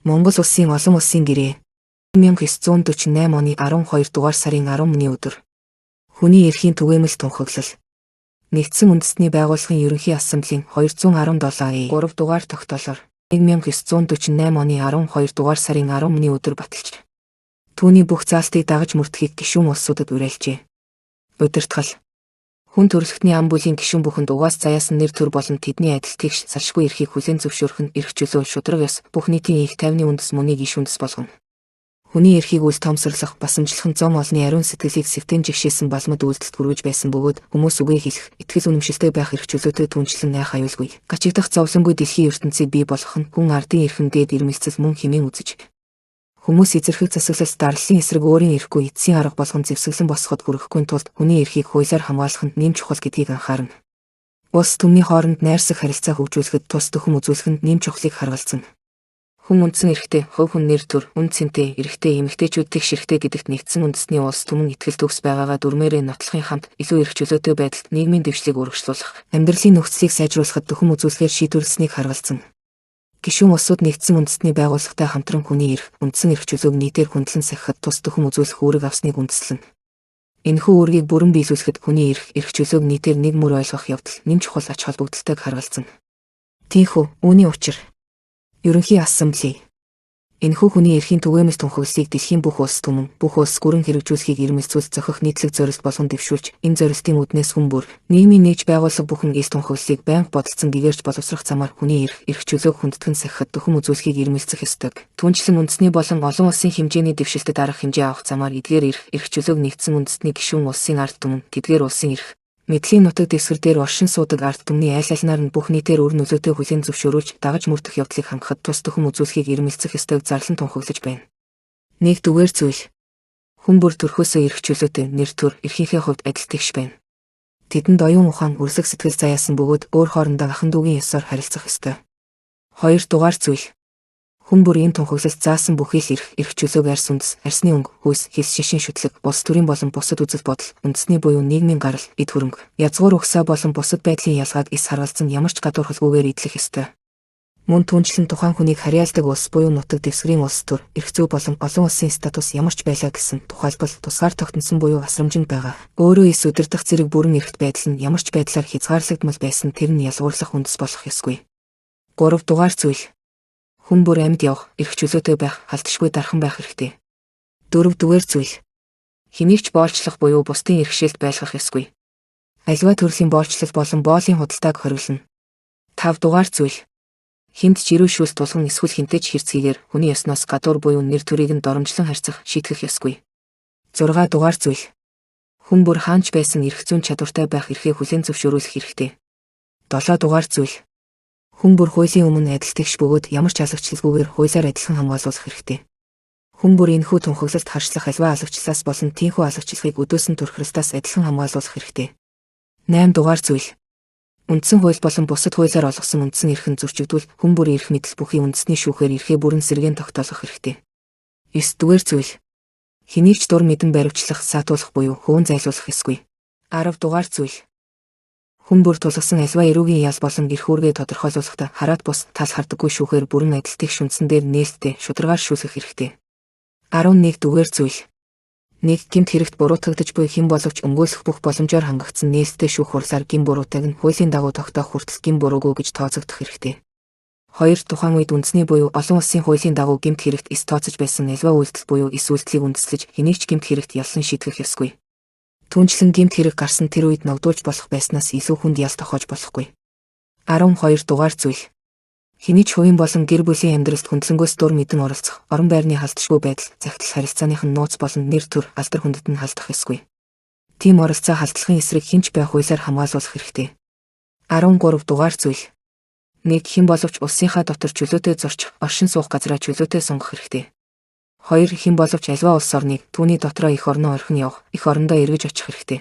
Монгол Улсын олон улсын гэрээ 1948 оны 12 дугаар сарын 10-ны өдөр. Хүний эрхийн түгээмэл тунхаглал. Нэгдсэн үндэсний байгууллагын ерөнхий ассамблеийн 217 3 дугаар тогтоолоор 1948 оны 12 дугаар сарын 10-ны өдөр баталж. Түүний бүх заалтыг дагаж мөрдөхийг гишүүн улсуудад уриалжээ. Удирдгал. Хүн төрөлхтний ам бүлийн гишүүн бүхэнд угаас заяасан нэр төр болон тэдний адил тэгш салшгүй эрхийг хүлээн зөвшөөрөх нь эрх чөлөө шудраг ёс бүх нийтийн их тайвны үндэс мөнийг иш үндэс болгоно. Хүний эрхийг үл томсорлох, басамжлах нь зом олны ариун сэтгэлийг сэвтэн жигшээсэн балмад үйлдэлд хүргэж байсан бөгөөд хүмүүс үгээ хэлэх, итгэл үнэмшилтэй байх эрх чөлөөтэй түнчлэн найх аюулгүй. Гачигдах зовлонгүй дэлхийн ертөнцийг бий болгох нь хүн ардын эрхэм дээд ирмэлцэл мөн хэмээн үзэж. Хүмүүс эзэрхэг засаглалт дарлалын эсрэг өөрийн эрхгүй эцсийн арга болгон зэвсэглэн босгоход хүрэхгүй тулд хүний эрхийг хуулиар хамгаалах нь нэм чухал гэдгийг анхаарна. Улс түмний хооронд найрсаг харилцаа хөгжүүлэхэд тус төхөм үзүүлэх нь нэм чухлыг харгалзана. Хүн үндсэн эрхтэй, хувь хүн нэр төр, үн цэнтэй, эрхтэй, эмэгтэйчүүд тэгш эрхтэй гэдэгт нэгдсэн үндэсний улс түмэн итгэл төгс байгаагаа дүрмээрээ нотлохын хамт илүү эрх чөлөөтэй байдалд нийгмийн дэвшлиг урагшлуулах, амьдралын нөхцөлийг сайжруулахад төхөм үзүүлэхээр шийдвэрлэснийг харгалзана. Гишүүн улсууд нэгдсэн үндэсний байгууллагатай хамтран хүний эрх, үндсэн эрх чөлөөг нийтээр хөндлөн сахихад тус төхөм үзүүлэх үүрэг авсныг үндэслэнэ. Энэхүү үүргийг бүрэн биелүүлэхэд хүний эрх чөлөөг нийтээр нэг мөр ойлгох явдал нэм чухал ач холбогдолтойг харгалзана. Тийхүү, үүний учир Ерөнхий ассамбле. Энэхүү хүний эрхийн түгээмэл тунхаглалыг дэлхийн бүх улс түмэн, бүх улс гүрэн хэрэгжүүлэхийг ирмэлцүүлж зохих нийтлэг зорилт болгон дэвшүүлж, энэ зорилтын үднээс хүн бүр, нийгмийн нээж байгууллага бүхэн эс тунхаглалыг байнга бодолцсон гэгэрч боловсрох замаар хүний эрх чөлөөг хүндэтгэн сахихад төхөм үзүүлэхийг ирмэлцэх ёстой. Түүнчлэн үндэсний болон олон улсын хэмжээний дэвшилтэд арга хэмжээ авах замаар эдгээр эрх чөлөөг нэгдсэн үндэсний гишүүн улсын ард түмэн, тэдгээр улсын эрх мэдлийн нутаг дэвсгэр дээр оршин суудаг ард түмний айл алнаар нь бүх нийтээр өр нөлөөтэй хүлээн зөвшөөрүүлж дагаж мөрдөх явдлыг хангахад тус төхөм үзүүлэхийг ирмэлцэх ёстойг зарлан тунхаглаж байна. Нэг дүгээр зүйл. Хүн бүр төрхөөсөө эрх чөлөөтэй нэр төр эрхийнхээ хувьд адил тэгш байна. Тэдэнд оюун ухаан үрлэг сэтгэл заяасан бөгөөд өөр хоорондоо ахын дүүгийн ёсоор харилцах ёстой. Хоёр дугаар зүйл. Хүн бүр энэ тунхаглалт заасан бүхий л эрх чөлөөг арьс үндэс, арьсны өнгө, хүйс, хэлс шишин шүтлэг, улс төрийн болон бусад үзэл бодол, үндэсний буюу нийгмийн гарал, эд хөрөнгө, язгуур угсаа болон бусад байдлын ялгааг эс харгалзан ямар ч гадуурхалгүйгээр идэх ёстой. Мөн түнчлэн тухайн хүнийг харьяалдаг улс буюу нутаг дэвсгэрийн улс төр, эрх зүй болон олон улсын статус ямар ч байлаа гэсэн тухайлбал тусгаар тогтносон буюу асрамжинд байгаа. Өөрөө эс удирдах зэрэг бүрэн эрхт байдал нь ямар ч байдлаар хязгаарлагдмал байсан тэр нь ялгуурлах үндэс болох ёсгүй. 3 дугаар зүйл. Хүн бүр амьд явах, эрх чөлөөтэй байх, халтшгүй дархан байх хэрэгтэй. 4 дугаар зүйл. Хэнийг ч боолчлох буюу бусдын эрхшээлд байлгах ёсгүй. Аливаа төрлийн боолчлол болон боолын худалдааг хориглоно. 5 дугаар зүйл. Хинт ч ирүү шүүлт тулган эсвэл хинтээ ч хэрцгийгээр хүний ёсноос гадуур буюу нэр төрийг нь доромжлон харьцах, шийтгэх ёсгүй. 6 дугаар зүйл. Хүн бүр хаанч байсан эрх зүйн чадвартай байх эрхээ хүлээн зөвшөөрүүлэх хэрэгтэй. 7 дугаар зүйл. Хүн бүр хуулийн өмнө адил тэгш бөгөөд ямар ч алгачлаггүйгээр хуулиар адилхан хамгаалуулах хэрэгтэй. Хүн бүр энэхүү тунхаглалт харшлах аливаа алгачлагаас болон тийхүү алгачлагыг өдөөсөн турхралтаас адилхан хамгаалуулах хэрэгтэй. 8 дугаар зүйл. Үндсэн хууль болон бусад хуулиар олгосон үндсэн эрхэн зөрчигдвэл хүн бүр эрх мэдэл бүхий үндэсний шүүхээр эрхээ бүрэн сэргээн тогтоолох хэрэгтэй. 9 дугаар зүйл. Хэнийг ч дур мэдэн баривчлах, саатуулах буюу хөвөн зайлуулах ёсгүй. 10 дугаар зүйл. Хүн бүр тулгасан аливаа эрүүгийн ял болон эрх үүргээ тодорхойлуулахдаа хараад бус тал хардаггүй шүүхээр бүрэн адилтыг шүнсэн дээр нээлттэй шударгаар шүүлэх хэрэгтэй. 11 дугаар зүйл. Нэг гэмт хэрэгт буруутгагдаж буй хэн боловч өмгөөлөх бүх боломжоор хангагдсан нээлттэй шүүх хурлаар гин буруутайг нь хуулийн дагуу тогтоох хүртэл гин буруугүй гэж тооцогдох хэрэгтэй. 2 тухайн үед үндэсний буюу олон улсын хуулийн дагуу гэмт хэрэгт эс тооцож байсан аливаа үйлдэл буюу эс үйлдэлийг үндэслэж хэнийг ч гэмт хэрэгт ялсан шийтгэх ёсгүй. Түүнчлэн гэмт хэрэг гарсан тэр үед ногдуулж болох байснаас илүү хүнд ял тохиож болохгүй. 12 дугаар зүйл. Хэний ч хувийн болон гэр бүлийн амьдралд хөндлөнгөөс дур мэдэн оролцох, орон байрны халтшгүй байдал, захидал харилцааных нь нууц болон нэр төр алдар хүндэд нь халдах ёсгүй. Тийм оролцоо халдлахын эсрэг хинч байх хуулиар хамгаалуулах хэрэгтэй. 13 дугаар зүйл. Нэг хэн боловч улсынхаа дотор чөлөөтэй зорчих, оршин суух газраа чөлөөтэй сонгох хэрэгтэй. 2 хэн боловч аливаа улс орныг түүний дотроо эх орноо орхин явах, эх орондоо эргэж очих хэрэгтэй.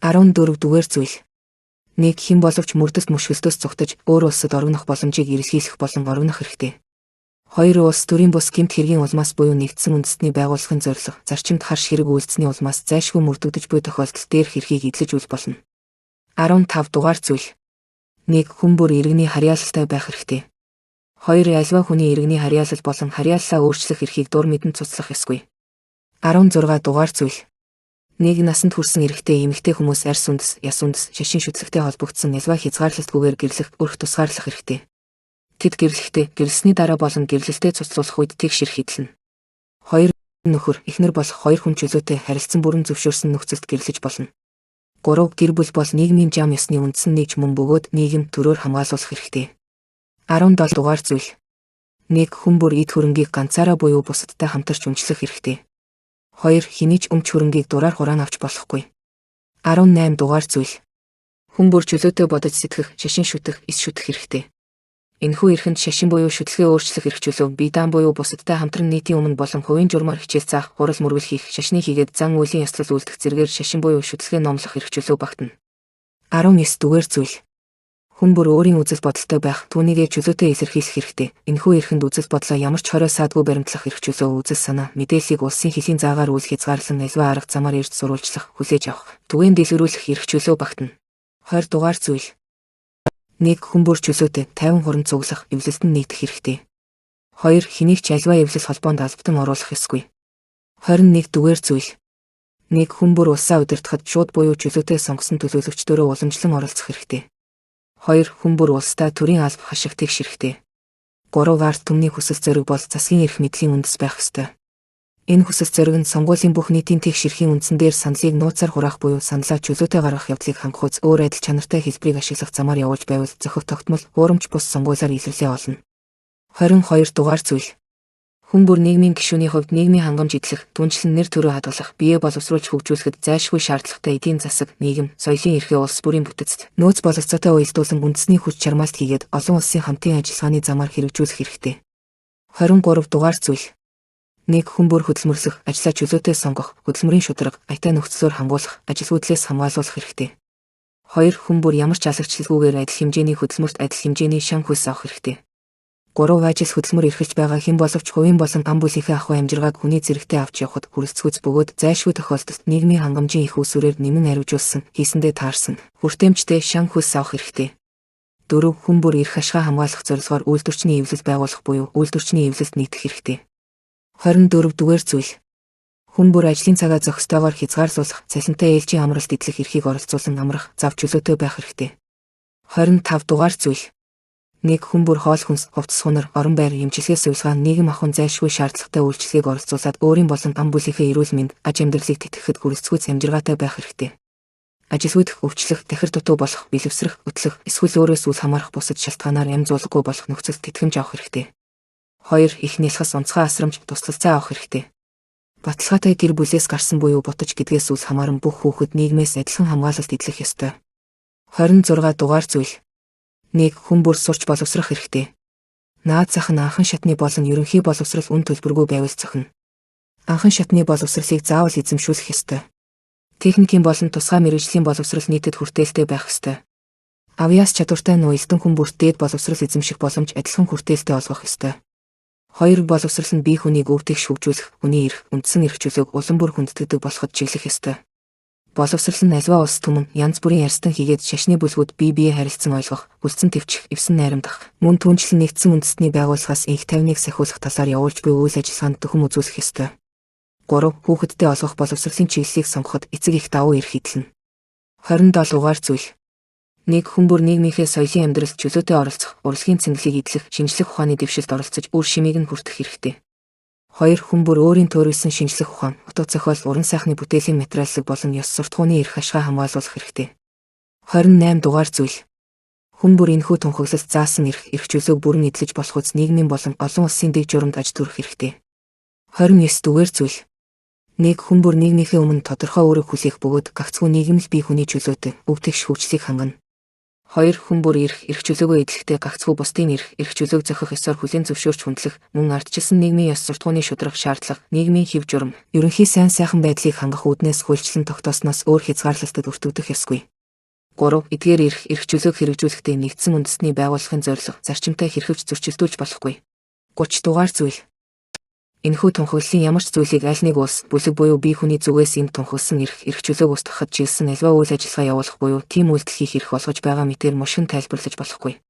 14 дугаар зүйл. Нэг хэн боловч мөрдөст мөшгөлтөөс цугтаж өөр улсад орогнох боломжийг эрэлхийлэх болон орогнох хэрэгтэй. 2 улс төрийн бус гэмт хэргийн улмаас буюу нэгдсэн үндэсний байгууллагын зорилго, зарчимд харш хэрэг үйлдэлсний улмаас зайлшгүй мөрдөгдөж буй тохиолдолд дээрх эрхийг эдлэж үл болно. 15 дугаар зүйл. Нэг хүн бүр иргэний харьяалалтай байх хэрэгтэй. 2. Альва хүний иргэний харьяалал болон харьяаллаа өөрчлөх эрхийг дур мэдэн цуцлах ёсгүй. 16 дугаар зүйл. Нэг насанд хүрсэн эрэгтэй эмэгтэй хүмүүс арьс үндэс, яс үндэс, шашин шүтлэгтэй холбогдсон альва хязгаарлалтгүйгээр гэрлэх, өрх тусгаарлах хэрэгтэй. Тэд гэрлэхдээ гэрлсний дараа болон гэрлэлтэд цуцлуулах үед тэгш эрх хэдлэнэ. 2. Нөхөр, эхнэр болох 2 хүн чөлөөтэй харилцан бүрэн зөвшөөрсөн нөхцөлд гэрлэж болно. 3. Гэр бүл бол нийгмийн зам ёсны үндсэн нэгж мөн бөгөөд нийгэм төрөөр хамгаалуулах хэрэгтэй. 17 дугаар зүйл. Нэг хүн бүр эд хөрөнгийг ганцаараа буюу бусадтай хамтарч үнчлэх хэрэгтэй. 2. Хинийч өмч хөрөнгийг дураар хураан авч болохгүй. 18 дугаар зүйл. Хүн бүр чөлөөтэй бодож сэтгэх, шашин шүтэх, эс шүтэх хэрэгтэй. Энэхүү эрхэнд шашин буюу шүтлэгээ өөрчлөх эрх чөлөө, бие даан буюу бусадтай хамтран нийтийн өмнө болон хувийн журмаар хичээл заах, хурал мөргөл хийх, шашны хийгээд зан үйлийн ёслол үлдэх зэргээр шашин буюу шүтлэгээ номлох эрх чөлөө багтана. 19 дугаар зүйл. Хүн бүр өөрийн үзэл бодолтой байх, түүнийгээ чөлөөтэй илэрхийлэх хэрэгтэй. Энэхүү эрхэнд үзэл бодлоо ямар ч хорой саадгүй баримтлах эрх чөлөө, үзэл санаа, мэдээллийг улсын хэлийн заагаар үйл хязгаарлан альва арга замаар ирж сурвалжлах, хүлээж авах, түгээн дэлгэрүүлэх эрх чөлөө багтана. 20 дугаар зүйл. Нэг хүн бүр чөлөөтэй 50 хуран цуглах, эвлэлтэнд нэгдэх хэрэгтэй. 2. Хэнийг ч альва эвлэл холбоонд албатан оруулах ёсгүй. 21 дугаар зүйл. Нэг хүн бүр улсаа удирдахад шууд буюу чөлөөтэй сонгосон төлөөлөгчдөрөө уламжлан оролцох хэрэгтэй. 2. Хүн бүр улстай төрийн алба хашиг тэгш хэрэгтэй. 3. Ард түмний хүсэл зориг бол засгийн эрх мэдлийн үндэс байх ёстой. Энэ хүсэл зориг нь сонгуулийн бүх нийтийн тэгш эрхийн үндсэн дээр саналыг нууцаар хураах буюу саналаа чөлөөтэй гаргах явдлыг хангахуйц өөр адил чанартай хэлбэрийг ашиглах замаар явуулж байвал зохих тогтмол хуурамч бус сонгуулиар илэрлээ олно. 22 дугаар зүйл. Хүн бүр нийгмийн гишүүний хувьд нийгмийн хангамж эдлэх, түнчлэн нэр төрөө хадгалах, биеэ боловсруулж хөгжүүлэхэд зайлшгүй шаардлагатай эдийн засаг, нийгэм, соёлын эрхээ улс бүрийн бүтэцэд нөөц боловсроотой уялдуулан үндэсний хүч чармаалт хийгээд олон улсын хамтын ажиллагааны замаар хэрэгжүүлэх хэрэгтэй. 23 дугаар зүйл. Нэг хүн бүр хөдөлмөрлөх, ажлаа чөлөөтэй сонгох, хөдөлмөрийн шударга, аятай нөхцлөөр хамгуулах, ажил хөдлөлөөс хамгаалуулах хэрэгтэй. 2. Хүн бүр ямар ч алгачлаггүйгээр адил хэмжээний хөдөлмөрт адил хэмжээний шан хөлс авах хэрэгтэй. 3. Ажил хөдөлмөр эрхэлж байгаа хэн боловч хувийн болон ам бүлийнхээ ахуй амжиргааг хүний зэрэгтэй авч явахад хүрэлцгүйц бөгөөд зайлшгүй тохиолдолд нийгмийн хангамжийн их усүрээр нэмэн хариужуулсан, хийсэндээ таарсан, хүртээмжтэй шан хөлс авах хэрэгтэй. 4. Хүн бүр эрх ашгаа хамгаалах зорилгоор үйлдвэрчний эвлэл байгуулах буюу үйлдвэрчний эвлэлд нэгдэх хэрэгтэй. 24 дугаар зүйл. Хүн бүр ажлын цагаа зохистойгоор хязгаарлуулах, цалинтай ээлжийн амралт идэх эрхийг оролцуулан амрах, зав чөлөөтэй байх хэрэгтэй. 25 дугаар зүйл. Нэг хүн бүр хоол хүнс, хувцас хунар, орон байр, эмчилгээ сувилгаан, нийгэм ахуйн зайлшгүй шаардлагатай үйлчлэгийг оролцуулаад өөрийн болон ам бүлийнхээ эрүүл мэнд, аж амьдралыг тэтгэхэд хүрэлцгүйц амжиргаатай байх хэрэгтэй. Ажилгүйдэх, өвчлөх, тахир дутуу болох, бэлэвсрэх, өтлөх, эсвэл өөрөөс үл хамаарах бусад шалтгаанаар ям зуулгагүй болох нөхцөлд тэтгэмж авах хэрэгтэй. 2. Их нялхас, онцгой асрамж, туслалцаа авах хэрэгтэй. Баталгаатай гэр бүлээс гарсан буюу бутаж гэдгээс үл хамааран бүх хүүхэд нийгмээс адилхан хамгаалалт идэх ёстой. 26 дугаар зүйл. Нэг хүн бүр сурч боловсрох хэрэгтэй. Наад зах нь анхан шатны болон ерөнхий боловсрал үн төлбөргүй байвал зохино. Анхан шатны боловсралыг заавал эзэмшүүлэх ёстой. Техникийн болон тусгай мэргэжлийн боловсрал нийтэд хүртээлтэй байх ёстой. Авьяас чадвартай нуйлдан хүн бүрт дээд боловсрал эзэмших боломж адилхан хүртээлтэй олгох ёстой. 2. Боловсрал нь бие хүнийг өвдөгч хөгжүүлэх, хүний эрх, үндсэн эрх чөлөөг улам бүр хүндэтгдэг болоход чиглэх ёстой. Боловсрал нь альва улс түмэн янз бүрийн ярьстан хийгээд шашны бүлгүүд бие биеэ харилцан ойлгох, хүлцэн твчих, эвсэн найрамдах, мөн түнчлэн нэгдсэн үндэстний байгууллагаас инх тавныг сахиулах талаар явуулж буй үйл ажиллагаанд төхөм үзүүлэх ёстой. 3. Хүүхэдтэй олгох боловсролын чиглэлийг сонгоход эцэг их давуу эрх хэдлэнэ. 27 дугаар зүйл. Нэг хүн бүр нийгмийнхээ соёлын амьдралд чөлөөтэй оролцох, урлагийн цэнгэлийг эдлэх, шинжлэх ухааны дэвшилд оролцож үр шимийг нь хүртэх хэрэгтэй. 2. Хүн бүр өөрийн төөрөөлсөн шинжлэх ухаан, утга зохиол, уран сайхны бүтээлийн материаллыг болон ёс суртахууны эрх ашгаа хамгаалуулах хэрэгтэй. 28 дугаар зүйл. Хүн бүр энэхүү тунхаглалт заасан эрх чөлөөг бүрэн эдлэж болох үс нийгмийн болон олон улсын дэг журамд аж төрөх хэрэгтэй. 29 дугаар зүйл. Нэг хүн бүр нийгмийнхээ өмнө тодорхой үүрэг хүлээх бөгөөд гагцхүү нийгэм л бие хүний чөлөөтэй өвдөгч хөгжлийг хангана. 2. Хүн бүр эрх чөлөөгөө эдлэхдээ гагцхүү бусдын эрх чөлөөг зохих ёсоор хүлээн зөвшөөрч хүндлэх, мөн ардчилсан нийгмийн ёс суртахууны шударга шаардлага, нийгмийн хэв журам, ерөнхий сайн сайхан байдлыг хангах үүднээс хуульчлан тогтоосноос өөр хязгаарлалтад өртөгдөх ёсгүй. 3. Эдгээр эрх чөлөөг хэрэгжүүлэхдээ нэгдсэн үндэсний байгууллагын зорилго, зарчимтай хэрхэвч зөрчилдүүлж болохгүй. 30 дугаар зүйл. Энэхүү тунхаглалын ямар ч зүйлийг аль нэг улс, бүлэг буюу бие хүний зүгээс энд тунхагласан эрх чөлөөг устгахад чиглэсэн альва үйл ажиллагаа явуулах буюу тийм үйлдэл хийх эрх олгож байгаа мэтээр мушгин тайлбарлаж болохгүй.